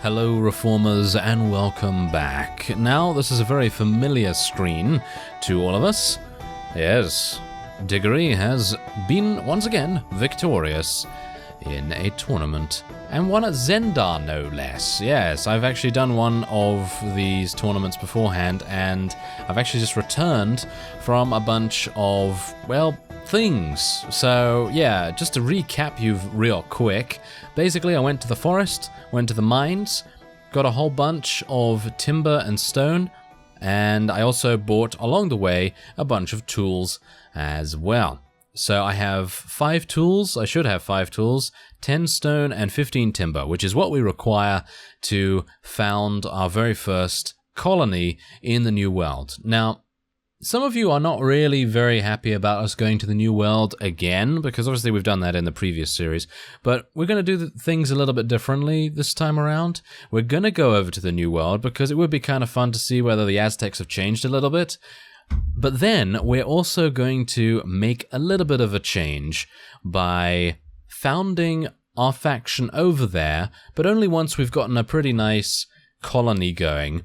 Hello Reformers and welcome back. Now this is a very familiar screen to all of us. Yes, Diggory has been once again victorious in a tournament. And won at Zendar no less. Yes, I've actually done one of these tournaments beforehand and I've actually just returned from a bunch of, well, things. So yeah, just to recap you real quick, basically I went to the forest, went to the mines, got a whole bunch of timber and stone, and I also bought along the way a bunch of tools as well. So I have 5 tools, I should have 5 tools, 10 stone and 15 timber, which is what we require to found our very first colony in the New World. Now, some of you are not really very happy about us going to the New World again, because obviously we've done that in the previous series, but we're going to do things a little bit differently this time around. We're going to go over to the New World because it would be kind of fun to see whether the Aztecs have changed a little bit. But then we're also going to make a little bit of a change by founding our faction over there, but only once we've gotten a pretty nice colony going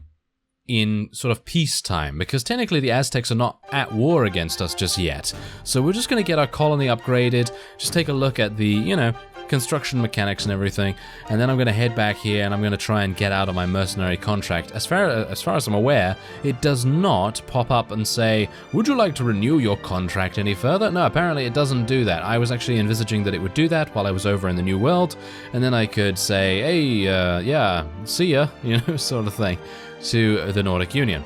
in sort of peacetime, because technically the Aztecs are not at war against us just yet. So we're just going to get our colony upgraded, just take a look at the, construction mechanics and everything, and then I'm going to head back here and I'm going to try and get out of my mercenary contract. As far as I'm aware, it does not pop up and say, would you like to renew your contract any further? No, apparently it doesn't do that. I was actually envisaging that it would do that while I was over in the New World, and then I could say, hey, yeah, see ya, sort of thing, to the Nordic Union.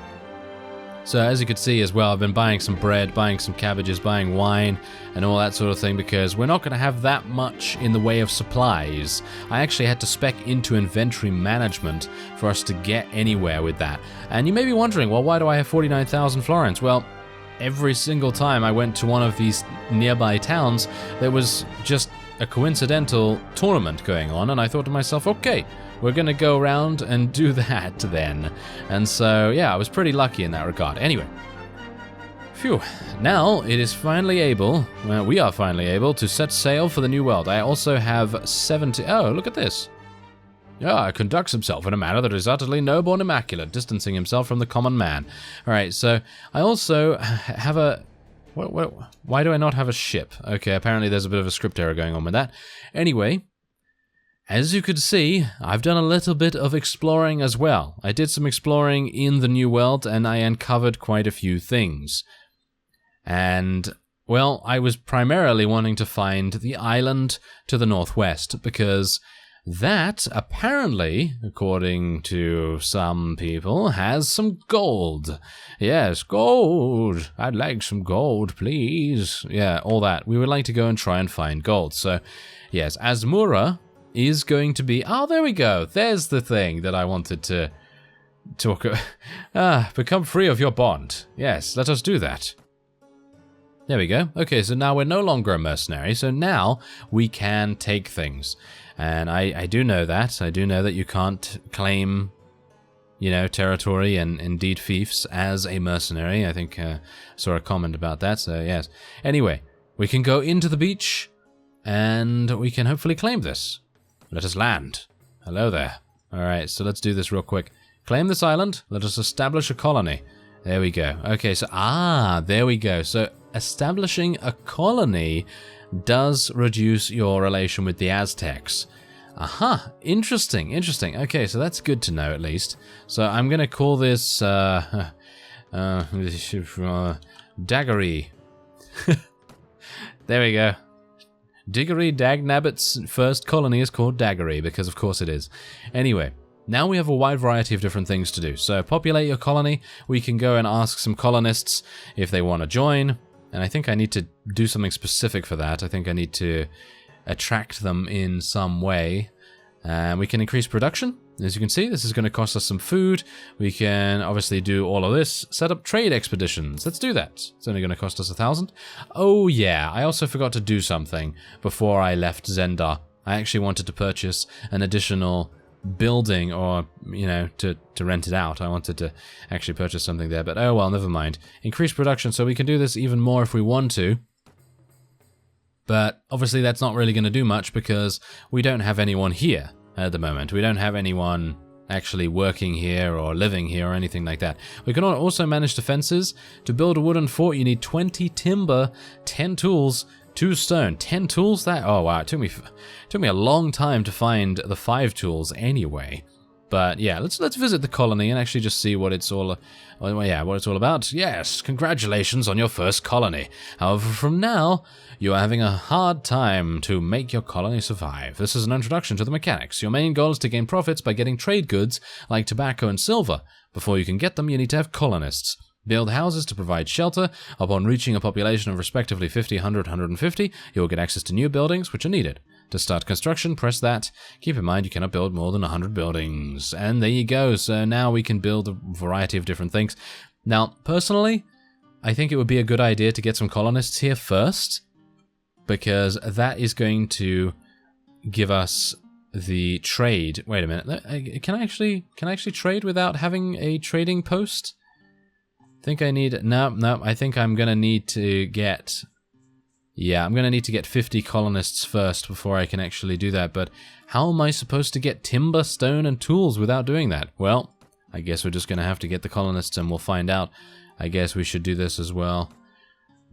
So as you can see as well, I've been buying some bread, buying some cabbages, buying wine, and all that sort of thing, because we're not going to have that much in the way of supplies. I actually had to spec into inventory management for us to get anywhere with that. And you may be wondering, well, why do I have 49,000 florins? Well, every single time I went to one of these nearby towns, there was just a coincidental tournament going on, and I thought to myself, okay, we're going to go around and do that then. And so, yeah, I was pretty lucky in that regard. Anyway, phew. Now it is finally able, we are finally able to set sail for the New World. I also have 70, oh, look at this. Yeah, conducts himself in a manner that is utterly noble and immaculate, distancing himself from the common man. All right, so I also have a, why do I not have a ship? Okay, apparently there's a bit of a script error going on with that. Anyway, as you could see, I've done a little bit of exploring as well. I did some exploring in the New World, and I uncovered quite a few things. And, well, I was primarily wanting to find the island to the northwest, because that, apparently, according to some people, has some gold. Yes, gold. I'd like some gold, please. Yeah, all that. We would like to go and try and find gold. So, yes, Asmura is going to be... Oh, there we go. There's the thing that I wanted to talk about. Become free of your bond. Yes, let us do that. There we go. Okay, so now we're no longer a mercenary, so now we can take things. And I do know that. I do know that you can't claim, territory and indeed fiefs as a mercenary. I think I saw a comment about that, so yes. Anyway, we can go into the beach, and we can hopefully claim this. Let us land. Hello there. Alright, so let's do this real quick. Claim this island. Let us establish a colony. There we go. Okay, so, there we go. So, establishing a colony does reduce your relation with the Aztecs. Aha, interesting. Okay, so that's good to know at least. So, I'm going to call this, Diggory. There we go. Diggory Dagnabbit's first colony is called Diggory, because of course it is. Anyway, now we have a wide variety of different things to do. So populate your colony. We can go and ask some colonists if they want to join. And I think I need to do something specific for that. I think I need to attract them in some way. We can increase production. As you can see, this is going to cost us some food. We can obviously do all of this. Set up trade expeditions. Let's do that. It's only going to cost us 1,000. Oh yeah, I also forgot to do something before I left Zendar. I actually wanted to purchase an additional building, or, to rent it out. I wanted to actually purchase something there, but oh well, never mind. Increase production, so we can do this even more if we want to. But obviously that's not really going to do much because we don't have anyone here. at the moment. We don't have anyone actually working here or living here or anything like that. We can also manage defenses. To build a wooden fort, you need 20 timber, 10 tools, 2 stone. 10 tools? That, oh wow, it took me a long time to find the 5 tools anyway. But yeah, let's visit the colony and actually just see what it's all about. Yes, congratulations on your first colony. However, from now, you are having a hard time to make your colony survive. This is an introduction to the mechanics. Your main goal is to gain profits by getting trade goods like tobacco and silver. Before you can get them, you need to have colonists. Build houses to provide shelter. Upon reaching a population of respectively 50, 100, 150, you will get access to new buildings which are needed. To start construction, press that. Keep in mind you cannot build more than 100 buildings. And there you go. So now we can build a variety of different things. Now, personally, I think it would be a good idea to get some colonists here first, because that is going to give us the trade. Wait a minute. Can I actually trade without having a trading post? I think I need... No, I think I'm going to need to get... Yeah, I'm going to need to get 50 colonists first before I can actually do that, but how am I supposed to get timber, stone, and tools without doing that? Well, I guess we're just going to have to get the colonists and we'll find out. I guess we should do this as well.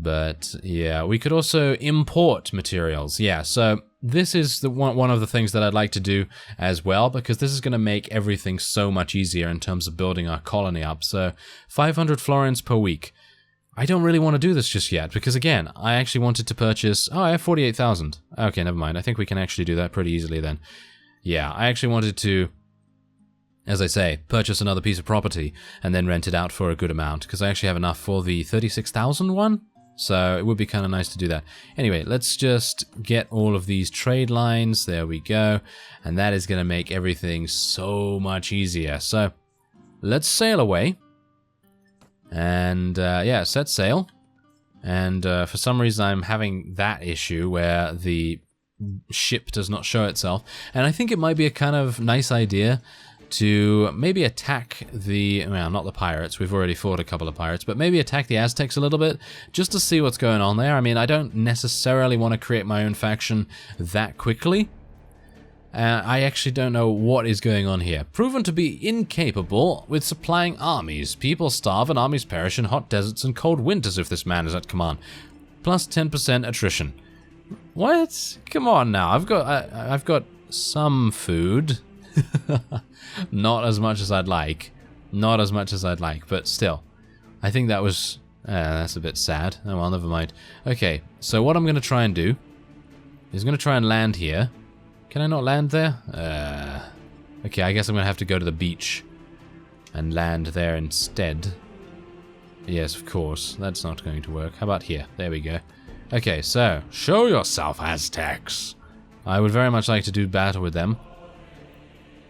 But yeah, we could also import materials. Yeah, so this is the one of the things that I'd like to do as well, because this is going to make everything so much easier in terms of building our colony up. So 500 florins per week. I don't really want to do this just yet, because again, I actually wanted to purchase... Oh, I have 48,000. Okay, never mind. I think we can actually do that pretty easily then. Yeah, I actually wanted to, as I say, purchase another piece of property and then rent it out for a good amount, because I actually have enough for the 36,000 one. So it would be kind of nice to do that. Anyway, let's just get all of these trade lines. There we go. And that is going to make everything so much easier. So let's sail away. And yeah, set sail. And for some reason I'm having that issue where the ship does not show itself. And I think it might be a kind of nice idea to maybe attack the... Well, not the pirates. We've already fought a couple of pirates. But maybe attack the Aztecs a little bit, just to see what's going on there. I mean, I don't necessarily want to create my own faction that quickly. I actually don't know what is going on here. Proven to be incapable with supplying armies. People starve and armies perish in hot deserts and cold winters if this man is at command. Plus 10% attrition. What? Come on now. I've got some food. Not as much as I'd like. Not as much as I'd like, but still. I think that was... that's a bit sad. Oh well, never mind. Okay, so what I'm going to try and do is going to try and land here. Can I not land there? Okay, I guess I'm going to have to go to the beach and land there instead. Yes, of course. That's not going to work. How about here? There we go. Okay, so, show yourself, Aztecs. I would very much like to do battle with them.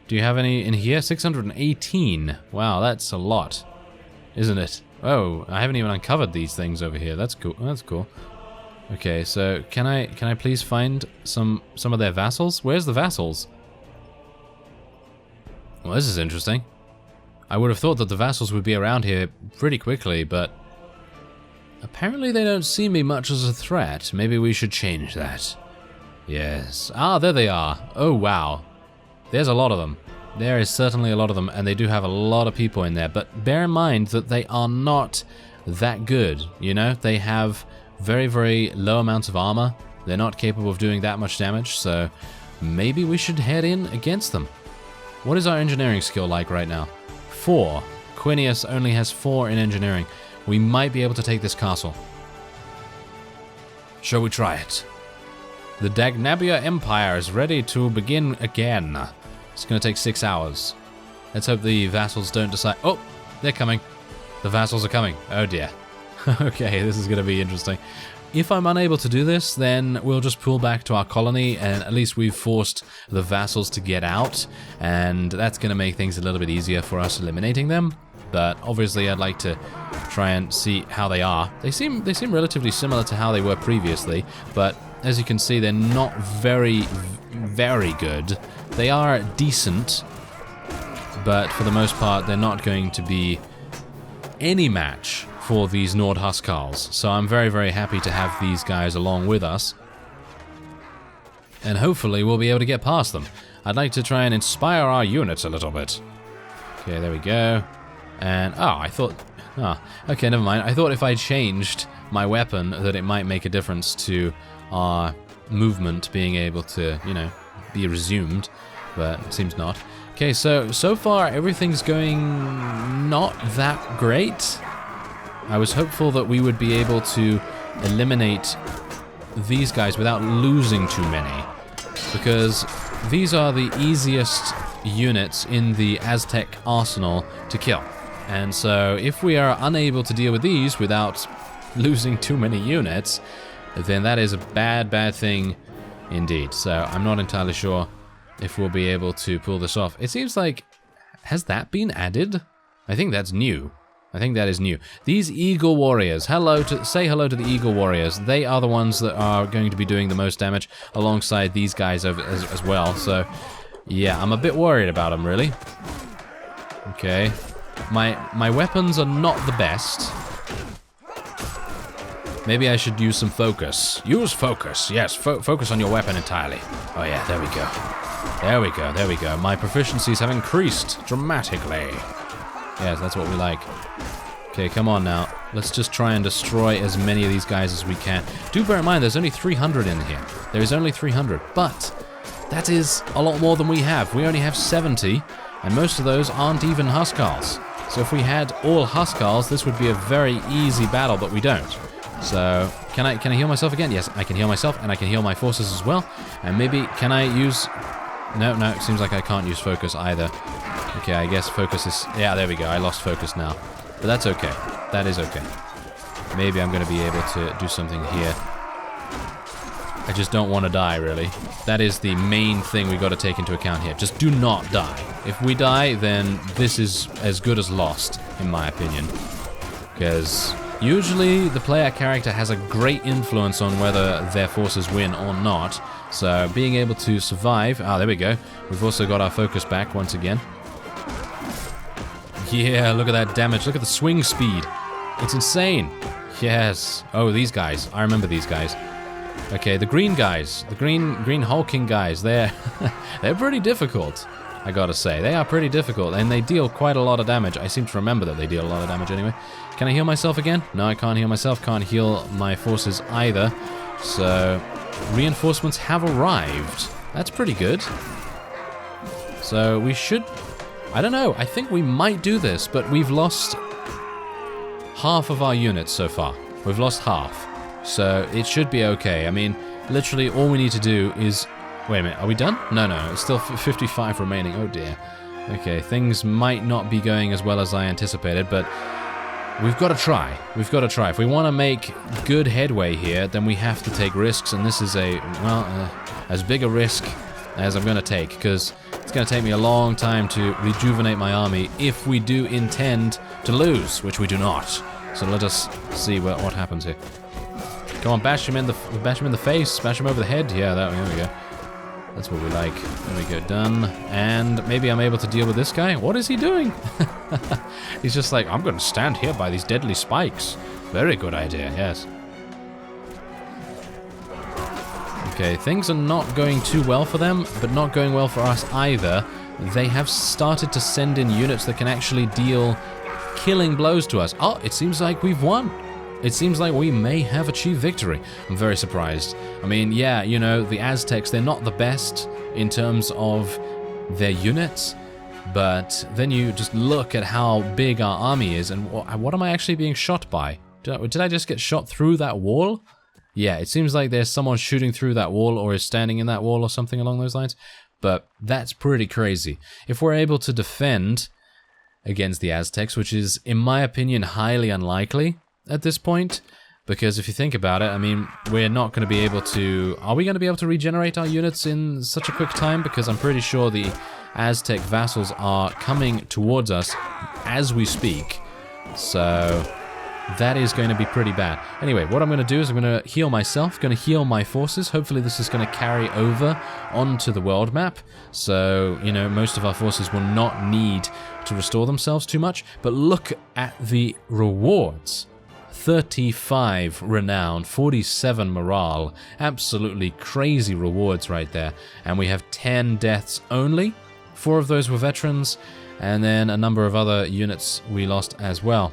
Do you have any in here? 618. Wow, that's a lot, isn't it? Oh, I haven't even uncovered these things over here. That's cool. That's cool. Okay, so can I please find some of their vassals? Where's the vassals? Well, this is interesting. I would have thought that the vassals would be around here pretty quickly, but apparently they don't see me much as a threat. Maybe we should change that. Yes. Ah, there they are. Oh, wow. There's a lot of them. There is certainly a lot of them, and they do have a lot of people in there, but bear in mind that they are not that good, you know? They have very, very low amounts of armor. They're not capable of doing that much damage, so maybe we should head in against them. What is our engineering skill like right now? 4. Quinius only has 4 in engineering. We might be able to take this castle. Shall we try it? The Dagnabbit Empire is ready to begin again. It's going to take 6 hours. Let's hope the vassals don't decide... Oh, they're coming. The vassals are coming. Oh dear. Okay, this is going to be interesting. If I'm unable to do this, then we'll just pull back to our colony, and at least we've forced the vassals to get out, and that's going to make things a little bit easier for us eliminating them. But obviously I'd like to try and see how they are. They seem relatively similar to how they were previously, but as you can see, they're not very, very good. They are decent, but for the most part, they're not going to be any match for these Nordhuskarls. So I'm very, very happy to have these guys along with us. and hopefully we'll be able to get past them. I'd like to try and inspire our units a little bit. Okay, there we go. And, I thought... okay, never mind. I thought if I changed my weapon that it might make a difference to our movement being able to, you know, be resumed, but it seems not. Okay, so far everything's going not that great. I was hopeful that we would be able to eliminate these guys without losing too many, because these are the easiest units in the Aztec arsenal to kill. And so if we are unable to deal with these without losing too many units, then that is a bad thing indeed. So I'm not entirely sure if we'll be able to pull this off. It seems like... has that been added? I think that's new. I think that is new. These Eagle Warriors. Say hello to the Eagle Warriors. They are the ones that are going to be doing the most damage alongside these guys as well. So, yeah, I'm a bit worried about them, really. Okay. My weapons are not the best. Maybe I should use some focus. Use focus. Yes, focus on your weapon entirely. Oh yeah, there we go. There we go, there we go. My proficiencies have increased dramatically. Yes, that's what we like. Okay, come on now. Let's just try and destroy as many of these guys as we can. Do bear in mind, there's only 300 in here. There is only 300, but that is a lot more than we have. We only have 70, and most of those aren't even Huskars. So if we had all Huskars, this would be a very easy battle, but we don't. So, can I heal myself again? Yes, I can heal myself, and I can heal my forces as well. And maybe, can I use... No, it seems like I can't use focus either. Okay, I guess focus is... Yeah, there we go, I lost focus now. But that's okay. That is okay. Maybe I'm going to be able to do something here. I just don't want to die, really. That is the main thing we got to take into account here. Just do not die. If we die, then this is as good as lost, in my opinion. Because... usually, the player character has a great influence on whether their forces win or not. So, being able to survive... there we go. We've also got our focus back once again. Yeah, look at that damage. Look at the swing speed. It's insane. Yes. Oh, these guys. I remember these guys. Okay, the green guys. The green hulking guys. They're pretty difficult, I gotta say. They are pretty difficult, and they deal quite a lot of damage. I seem to remember that they deal a lot of damage anyway. Can I heal myself again? No, I can't heal myself. Can't heal my forces either. So, reinforcements have arrived. That's pretty good. So, we should... I don't know. I think we might do this, but we've lost half of our units so far. We've lost half. So, it should be okay. I mean, literally all we need to do is... Wait a minute, are we done? No, it's still 55 remaining. Oh dear. Okay, things might not be going as well as I anticipated, but we've got to try. We've got to try. If we want to make good headway here, then we have to take risks, and this is as big a risk as I'm going to take, because it's going to take me a long time to rejuvenate my army if we do intend to lose, which we do not. So let us see what happens here. Come on, bash him in the face, bash him over the head. Yeah, there we go. That's what we like. There we go, done. And maybe I'm able to deal with this guy. What is he doing? He's just like, I'm going to stand here by these deadly spikes. Very good idea, yes. Okay, things are not going too well for them, but not going well for us either. They have started to send in units that can actually deal killing blows to us. Oh, it seems like we've won. It seems like we may have achieved victory. I'm very surprised. I mean, yeah, you know, the Aztecs, they're not the best in terms of their units, but then you just look at how big our army is, and what am I actually being shot by? Did I just get shot through that wall? Yeah, it seems like there's someone shooting through that wall or is standing in that wall or something along those lines, but that's pretty crazy. If we're able to defend against the Aztecs, which is, in my opinion, highly unlikely at this point, because if you think about it, I mean, we're not going to be able to... Are we going to be able to regenerate our units in such a quick time? Because I'm pretty sure the Aztec vassals are coming towards us as we speak. So that is going to be pretty bad. Anyway, what I'm going to do is I'm going to heal myself, going to heal my forces. Hopefully this is going to carry over onto the world map. So, you know, most of our forces will not need to restore themselves too much. But look at the rewards. 35 renown, 47 morale. Absolutely crazy rewards right there. And we have 10 deaths only. 4 of those were veterans, and then a number of other units we lost as well.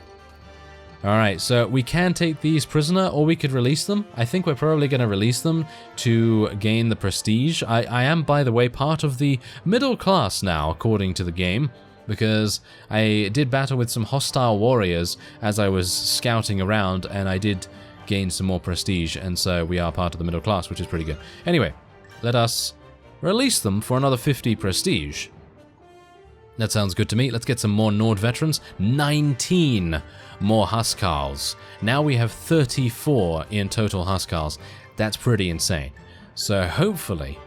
Alright, so we can take these prisoner, or we could release them. I think we're probably going to release them to gain the prestige. I am, by the way, part of the middle class now, according to the game, because I did battle with some hostile warriors as I was scouting around, and I did gain some more prestige, and so we are part of the middle class, which is pretty good. Anyway, let us release them for another 50 prestige. That sounds good to me. Let's get some more Nord veterans. 19 more Huskarls. Now we have 34 in total Huskarls. That's pretty insane. So hopefully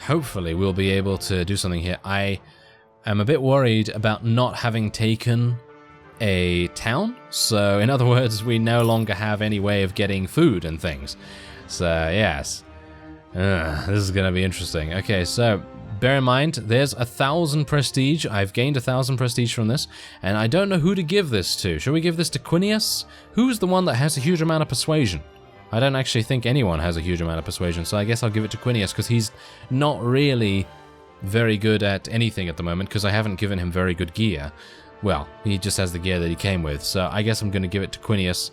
we'll be able to do something here. I am a bit worried about not having taken a town. So in other words, we no longer have any way of getting food and things. So yes, this is going to be interesting. Okay, so bear in mind, there's 1,000 prestige. I've gained 1,000 prestige from this, and I don't know who to give this to. Should we give this to Quinius? Who's the one that has a huge amount of persuasion? I don't actually think anyone has a huge amount of persuasion, so I guess I'll give it to Quinius, because he's not really very good at anything at the moment, because I haven't given him very good gear. Well, he just has the gear that he came with, so I guess I'm going to give it to Quinius.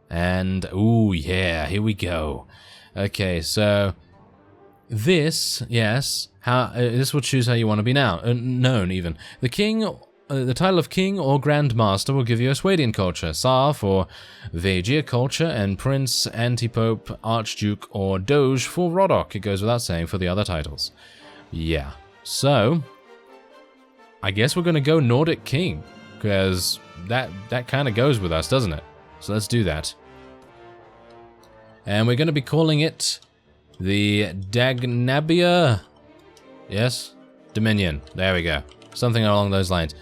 And, ooh, yeah, here we go. Okay, so this, yes, this will choose how you want to be known even. The king, the title of king or grand master will give you a Swadian culture, Tsar for Vaegia culture, and prince, antipope, archduke, or doge for Rodok. It goes without saying for the other titles. Yeah, so I guess we're going to go Nordic king, because that kind of goes with us, doesn't it? So let's do that. And we're going to be calling it the Dagnabbit, yes, Dominion. There we go. Something along those lines.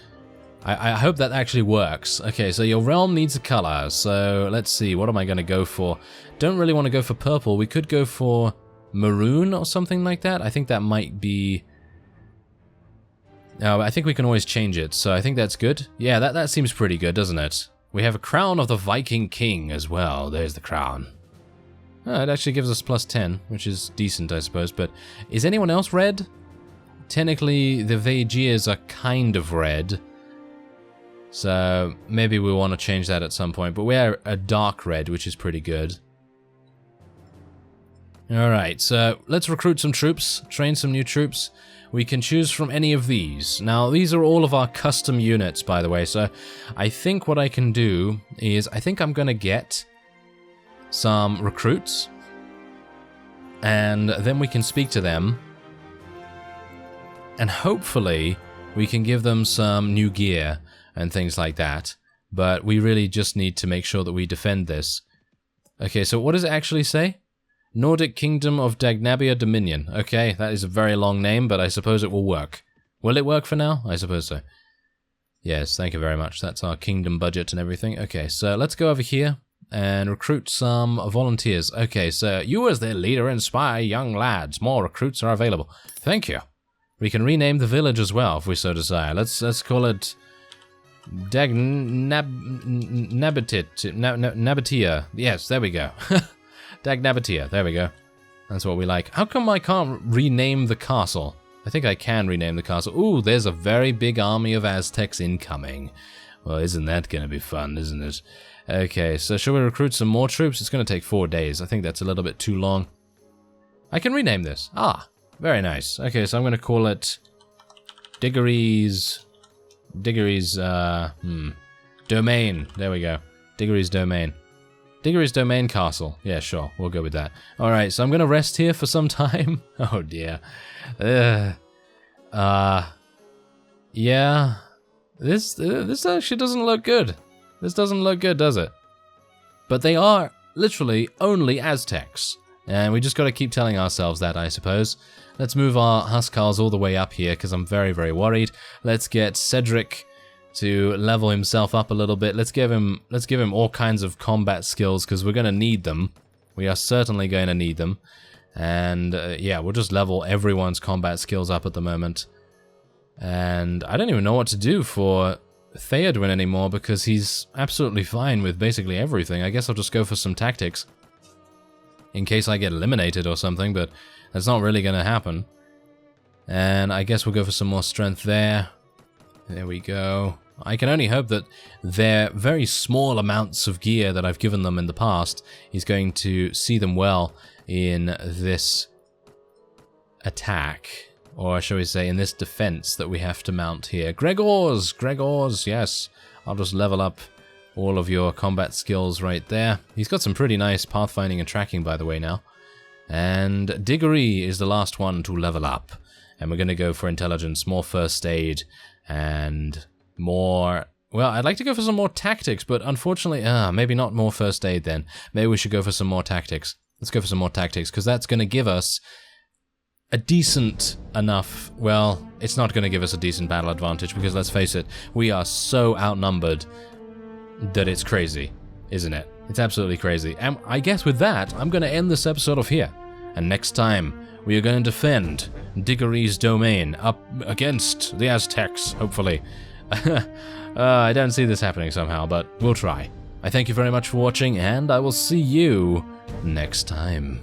I hope that actually works. Okay, so your realm needs a color. So let's see, what am I going to go for? Don't really want to go for purple. We could go for maroon or something like that. I think that might be... No, I think we can always change it. So I think that's good. Yeah, that seems pretty good, doesn't it? We have a crown of the Viking King as well. There's the crown. Oh, it actually gives us plus 10, which is decent, I suppose, but is anyone else red? Technically, the Vaegias are kind of red, so maybe we want to change that at some point, but we are a dark red, which is pretty good. Alright, so let's recruit some troops, train some new troops. We can choose from any of these. Now, these are all of our custom units, by the way, so I think what I can do is, I think I'm going to get some recruits, and then we can speak to them, and hopefully we can give them some new gear and things like that, but we really just need to make sure that we defend this. Okay, so what does it actually say? Nordic Kingdom of Dagnabbit Dominion. Okay, that is a very long name, but I suppose it will work. Will it work for now? I suppose so. Yes, thank you very much. That's our kingdom budget and everything. Okay, so let's go over here and recruit some volunteers. Okay, so you as their leader inspire young lads. More recruits are available. Thank you. We can rename the village as well if we so desire. Let's call it Dagnabbitia. Yes, there we go. Dagnabbitia. There we go. That's what we like. How come I can't rename the castle? I think I can rename the castle. Ooh, there's a very big army of Aztecs incoming. Well, isn't that going to be fun, isn't it? Okay, so shall we recruit some more troops? It's going to take 4 days. I think that's a little bit too long. I can rename this. Ah, very nice. Okay, so I'm going to call it Diggory's domain. There we go. Diggory's domain. Diggory's domain castle. Yeah, sure. We'll go with that. Alright, so I'm going to rest here for some time. Oh, dear. Yeah. This actually doesn't look good. This doesn't look good, does it? But they are literally only Aztecs. And we just got to keep telling ourselves that, I suppose. Let's move our Huskarls all the way up here, because I'm very, very worried. Let's get Cedric to level himself up a little bit. Let's give him all kinds of combat skills, because we're going to need them. We are certainly going to need them. And yeah, we'll just level everyone's combat skills up at the moment. And I don't even know what to do for Theodwin anymore because he's absolutely fine with basically everything. I guess I'll just go for some tactics in case I get eliminated or something, but that's not really going to happen. And I guess we'll go for some more strength there. There we go. I can only hope that their very small amounts of gear that I've given them in the past is going to see them well in this attack, or shall we say in this defense that we have to mount here. Gregors, yes. I'll just level up all of your combat skills right there. He's got some pretty nice pathfinding and tracking, by the way, now. And Diggory is the last one to level up. And we're going to go for intelligence, more first aid, and more... Well, I'd like to go for some more tactics, but unfortunately, maybe not more first aid then. Maybe we should go for some more tactics. Let's go for some more tactics, because that's going to give us a decent enough... Well, it's not going to give us a decent battle advantage, because let's face it, we are so outnumbered that it's crazy, isn't it? It's absolutely crazy. And I guess with that, I'm going to end this episode off here. And next time, we are going to defend Diggory's domain up against the Aztecs, hopefully. I don't see this happening somehow, but we'll try. I thank you very much for watching, and I will see you next time.